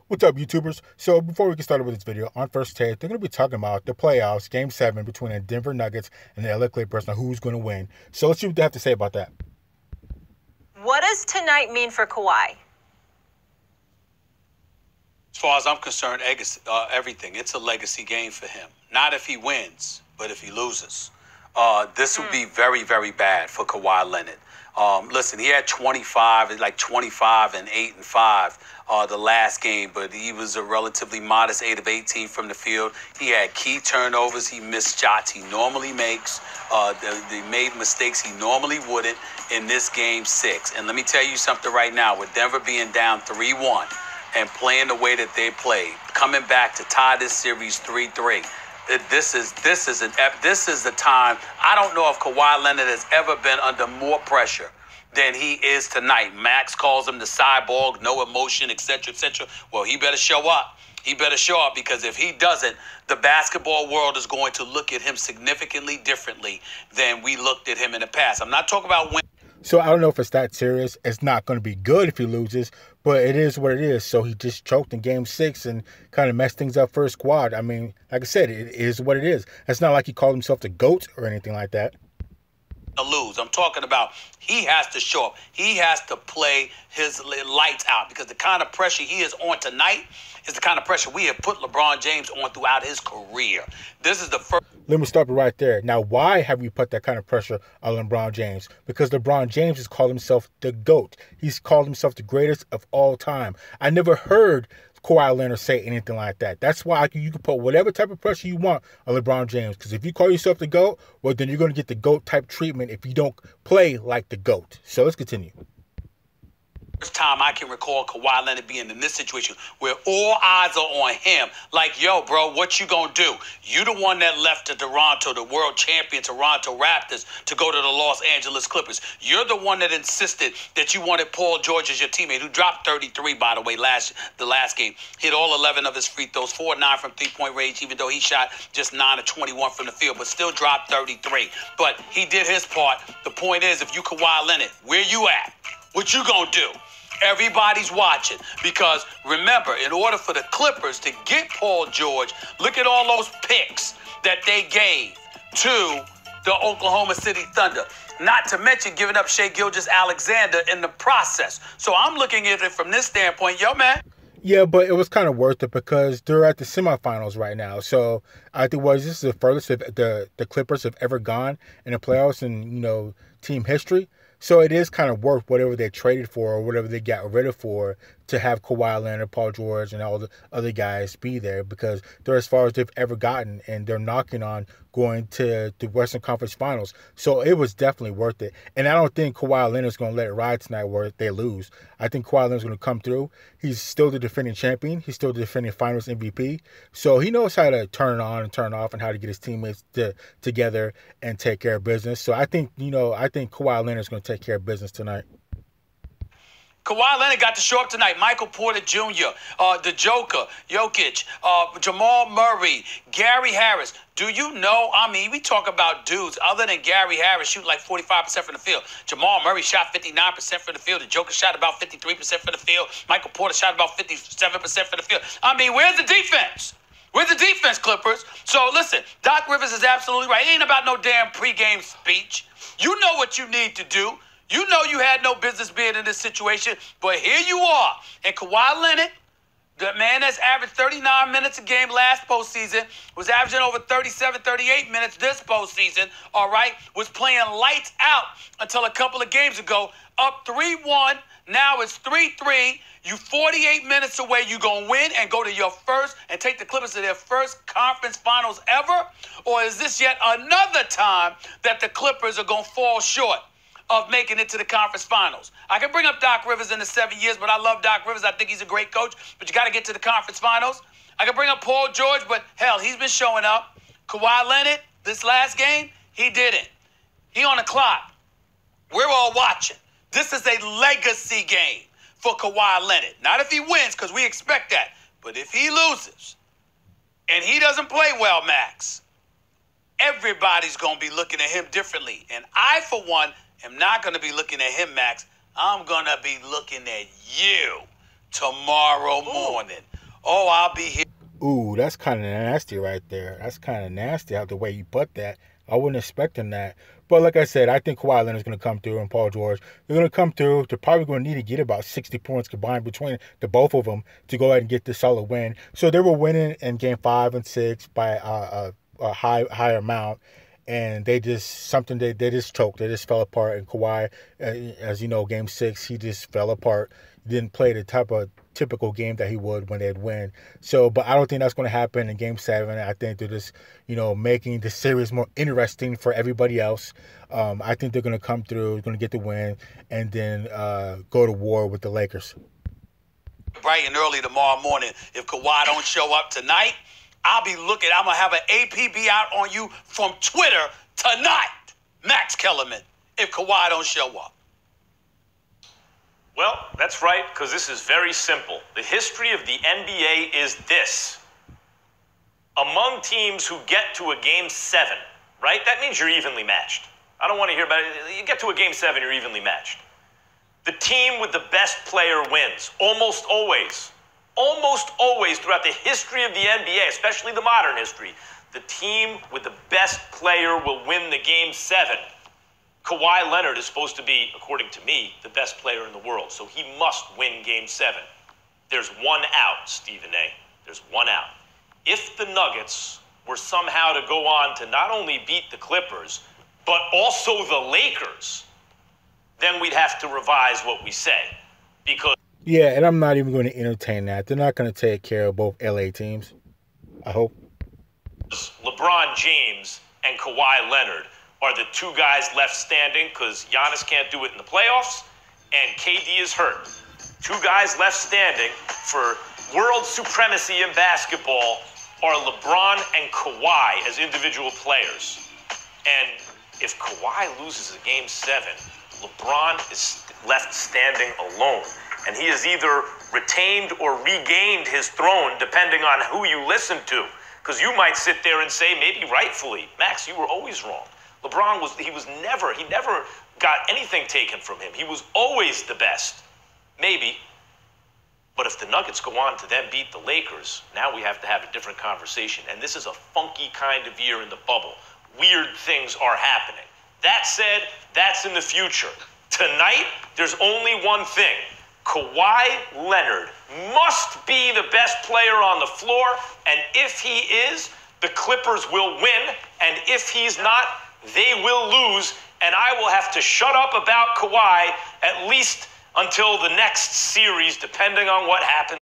What's up, YouTubers? So before we get started with this video, on first take, they're going to be talking about the playoffs, Game 7 between the Denver Nuggets and the LA Clippers, and who's going to win. So let's see what they have to say about that. What does tonight mean for Kawhi? As far as I'm concerned, everything. It's a legacy game for him. Not if he wins, but if he loses. This would be very, very bad for Kawhi Leonard. Listen, he had 25 and 8 and 5 the last game, but he was a relatively modest 8 of 18 from the field. He had key turnovers. He missed shots he normally makes. They made mistakes he normally wouldn't in this game 6. And let me tell you something right now. With Denver being down 3-1 and playing the way that they played, coming back to tie this series 3-3. This is the time. I don't know if Kawhi Leonard has ever been under more pressure than he is tonight. Max calls him the cyborg, no emotion, etc., etc. Well, he better show up. He better show up, because if he doesn't, the basketball world is going to look at him significantly differently than we looked at him in the past. I'm not talking about winning. So I don't know if it's that serious. It's not going to be good if he loses, but it is what it is. So he just choked in Game 6 and kind of messed things up for his squad. I mean, like I said, it is what it is. It's not like he called himself the GOAT or anything like that. Lose. I'm talking about he has to show up. He has to play his lights out, because the kind of pressure he is on tonight is the kind of pressure we have put LeBron James on throughout his career. This is the first. Let me stop it right there. Now, why have we put that kind of pressure on LeBron James? Because LeBron James has called himself the GOAT. He's called himself the greatest of all time. I never heard Kawhi Leonard say anything like that. That's why you can put whatever type of pressure you want on LeBron James. Because if you call yourself the GOAT, well, then you're going to get the GOAT type treatment if you don't play like the GOAT. So let's continue. First time I can recall Kawhi Leonard being in this situation where all eyes are on him. Like, yo, bro, what you gonna do? You the one that left to Toronto, the world champion Toronto Raptors, to go to the Los Angeles Clippers. You're the one that insisted that you wanted Paul George as your teammate, who dropped 33, by the way, the last game. Hit all 11 of his free throws, 4-9 from three-point range, even though he shot just 9 of 21 from the field, but still dropped 33. But he did his part. The point is, if you Kawhi Leonard, where you at? What you gonna do? Everybody's watching, because remember, in order for the Clippers to get Paul George, look at all those picks that they gave to the Oklahoma City Thunder. Not to mention giving up Shai Gilgeous-Alexander in the process. So I'm looking at it from this standpoint. Yo, man. Yeah, but it was kind of worth it because they're at the semifinals right now. So I think this is the furthest the Clippers have ever gone in the playoffs in team history. So it is kind of worth whatever they traded for or whatever they got rid of for to have Kawhi Leonard, Paul George, and all the other guys be there, because they're as far as they've ever gotten, and they're knocking on going to the Western Conference Finals. So it was definitely worth it. And I don't think Kawhi Leonard's going to let it ride tonight where they lose. I think Kawhi Leonard's going to come through. He's still the defending champion. He's still the defending Finals MVP. So he knows how to turn on and turn off and how to get his teammates together and take care of business. So I think Kawhi Leonard's going to take care of business tonight. Kawhi Leonard got to show up tonight. Michael Porter Jr., the Joker, Jokic, Jamal Murray, Gary Harris. Do you know, we talk about dudes other than Gary Harris shooting like 45% from the field. Jamal Murray shot 59% from the field. The Joker shot about 53% from the field. Michael Porter shot about 57% from the field. Where's the defense? Where's the defense, Clippers? So listen, Doc Rivers is absolutely right. It ain't about no damn pregame speech. You know what you need to do. You know you had no business being in this situation, but here you are. And Kawhi Leonard, the man that's averaged 39 minutes a game last postseason, was averaging over 37, 38 minutes this postseason, all right, was playing lights out until a couple of games ago, up 3-1. Now it's 3-3. You 48 minutes away. You going to win and go to your first and take the Clippers to their first conference finals ever? Or is this yet another time that the Clippers are going to fall short of making it to the conference finals? I can bring up Doc Rivers in the 7 years, but I love Doc Rivers. I think he's a great coach, but you got to get to the conference finals. I can bring up Paul George, but hell, he's been showing up. Kawhi Leonard, this last game, he didn't. He on the clock. We're all watching. This is a legacy game for Kawhi Leonard. Not if he wins, because we expect that, but if he loses and he doesn't play well, Max, everybody's going to be looking at him differently. And I, for one, am not going to be looking at him, Max. I'm going to be looking at you tomorrow morning. Oh, I'll be here. Ooh, that's kind of nasty right there. That's kind of nasty how the way you put that. I wasn't expecting that. But like I said, I think Kawhi Leonard's going to come through and Paul George. They're going to come through. They're probably going to need to get about 60 points combined between the both of them to go ahead and get this solid win. So they were winning in Game 5 and 6 by a high amount. And they just choked. They just fell apart. And Kawhi, as you know, Game 6, he just fell apart. Didn't play the type of typical game that he would when they'd win. So, but I don't think that's going to happen in Game 7. I think they're just, making the series more interesting for everybody else. I think they're going to come through, going to get the win, and then go to war with the Lakers. Bright and early tomorrow morning. If Kawhi don't show up tonight, I'm going to have an APB out on you from Twitter tonight, Max Kellerman, if Kawhi don't show up. Well, that's right, because this is very simple. The history of the NBA is this. Among teams who get to a Game 7, right? That means you're evenly matched. I don't want to hear about it. You get to a Game 7, you're evenly matched. The team with the best player wins, almost always. Almost always throughout the history of the NBA, especially the modern history, the team with the best player will win the Game 7. Kawhi Leonard is supposed to be, according to me, the best player in the world, so he must win Game 7. There's one out, Stephen A. There's one out. If the Nuggets were somehow to go on to not only beat the Clippers, but also the Lakers, then we'd have to revise what we say. Because yeah, and I'm not even going to entertain that. They're not going to take care of both LA teams, I hope. LeBron James and Kawhi Leonard are the two guys left standing because Giannis can't do it in the playoffs and KD is hurt. Two guys left standing for world supremacy in basketball are LeBron and Kawhi as individual players. And if Kawhi loses a Game 7, LeBron is left standing alone. And he has either retained or regained his throne, depending on who you listen to. Because you might sit there and say, maybe rightfully, Max, you were always wrong. LeBron he never got anything taken from him. He was always the best. Maybe. But if the Nuggets go on to then beat the Lakers, now we have to have a different conversation. And this is a funky kind of year in the bubble. Weird things are happening. That said, that's in the future. Tonight, there's only one thing. Kawhi Leonard must be the best player on the floor, and if he is, the Clippers will win, and if he's not, they will lose, and I will have to shut up about Kawhi at least until the next series, depending on what happens.